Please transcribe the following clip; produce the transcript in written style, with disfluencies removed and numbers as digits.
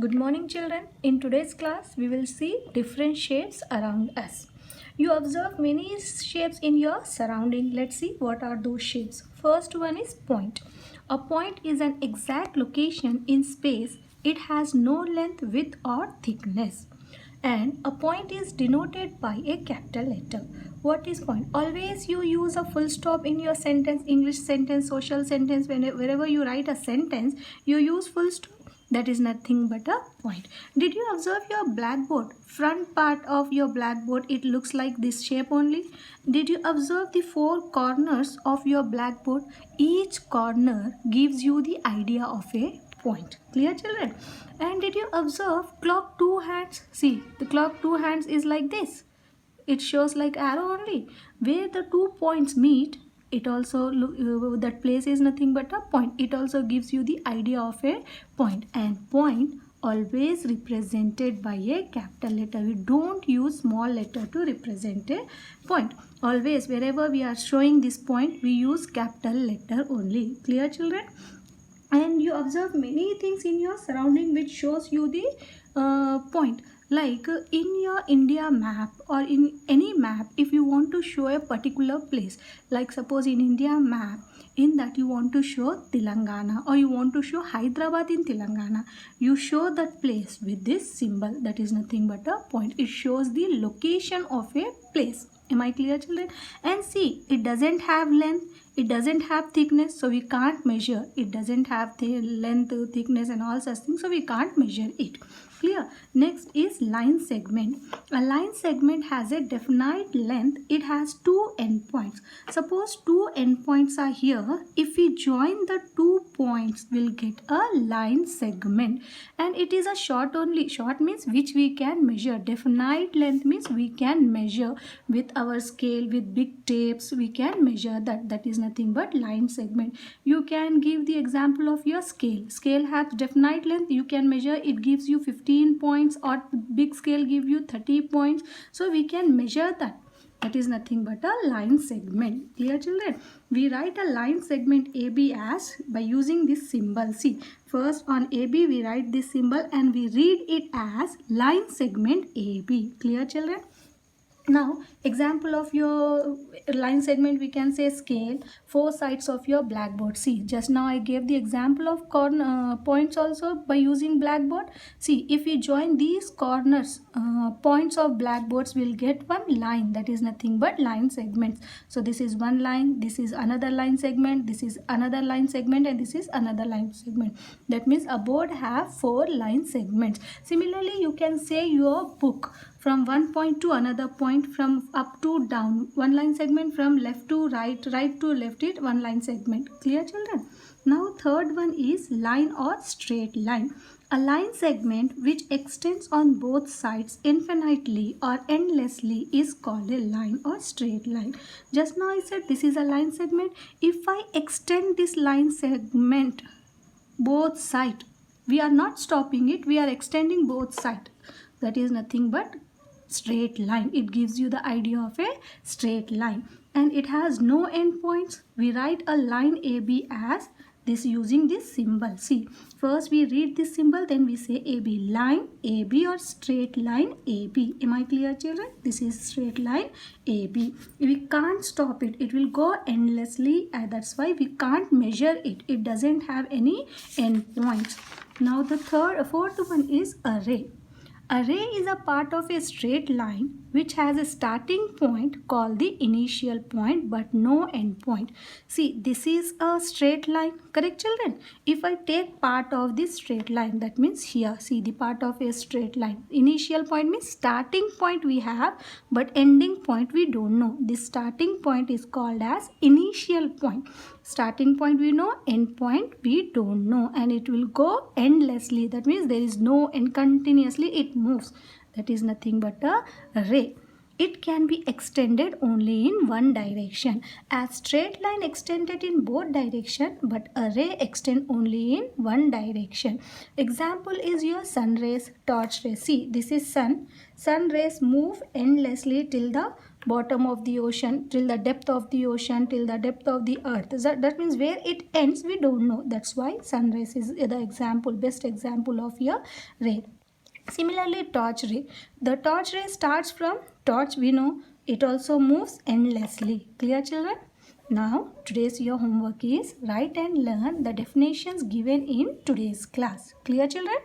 Good morning, children. In today's class, we will see different shapes around us. You observe many shapes in your surrounding. Let's see what are those shapes. First one is point. A point is an exact location in space. It has no length, width or thickness. And a point is denoted by a capital letter. What is point? Always you use a full stop in your sentence, English sentence, social sentence, wherever you write a sentence, you use full stop. That is nothing but a point. Did you observe your blackboard? Front part of your blackboard, it looks like this shape only. Did you observe the four corners of your blackboard? Each corner gives you the idea of a point. Clear, children? And did you observe clock two hands? See, the clock two hands is like this. It shows like arrow only. Where the 2 points meet, it also that place is nothing but a point. It also gives you the idea of a point, and point always represented by a capital letter. We don't use small letter to represent a point. Always wherever we are showing this point, we use capital letter only. Clear, children? And you observe many things in your surrounding which shows you the point. Like in your India map or in any map, if you want to show a particular place, like suppose in India map, in that you want to show Telangana or you want to show Hyderabad in Telangana, you show that place with this symbol. That is nothing but a point. It shows the location of a place. Am I clear, children? And see, it doesn't have length, it doesn't have thickness, so we can't measure. It doesn't have the length, thickness and all such things, so we can't measure it. Clear? Next is line segment. A line segment has a definite length. It has two endpoints. Suppose two endpoints are here. If we join the 2 points, we'll get a line segment. And it is a short only. Short means which we can measure. Definite length means we can measure with our scale, with big tapes. We can measure that. That is nothing but line segment. You can give the example of your scale. Scale has definite length. You can measure. It gives you 15 points, or big scale give you 30 points. So we can measure that. That is nothing but a line segment. Clear, children? We write a line segment AB as by using this symbol. See, first on AB we write this symbol and we read it as line segment AB. Clear, children? Now, example of your line segment, we can say scale, 4 sides of your blackboard. See, just now I gave the example of points also by using blackboard. See, if we join these corners, points of blackboards, we'll get one line. That is nothing but line segments. So this is one line, this is another line segment, this is another line segment, and this is another line segment. That means a board have 4 line segments. Similarly, you can say your book. From one point to another point, from up to down, one line segment, from left to right, right to left, it one line segment. Clear, children? Now third one is line or straight line. A line segment which extends on both sides infinitely or endlessly is called a line or straight line. Just now I said this is a line segment. If I extend this line segment both sides, we are not stopping it, we are extending both sides. That is nothing but straight line. It gives you the idea of a straight line, and it has no endpoints. We write a line AB as this using this symbol. See, first we read this symbol, then we say AB, line AB or straight line AB. Am I clear, children? This is straight line AB. We can't stop it. It will go endlessly, and that's why we can't measure it. It doesn't have any endpoints. Now the fourth one is array. Array is a part of a straight line which has a starting point called the initial point but no end point. See, this is a straight line, correct, children? If I take part of this straight line, that means here, see the part of a straight line. Initial point means starting point we have, but ending point we don't know. This starting point is called as initial point. Starting point we know, end point we don't know, and it will go endlessly. That means there is no end, continuously it moves. That is nothing but a array. It can be extended only in one direction. As straight line extended in both direction, but array extend only in one direction. Example is your sun rays, torch rays. See, this is sun. Sun rays move endlessly till the bottom of the ocean, till the depth of the ocean, till the depth of the earth. That means where it ends we don't know. That's why sunrise is the example, best example of a ray. Similarly, torch ray. The torch ray starts from torch, we know. It also moves endlessly. Clear, children? Now, today's your homework is write and learn the definitions given in today's class. Clear, children?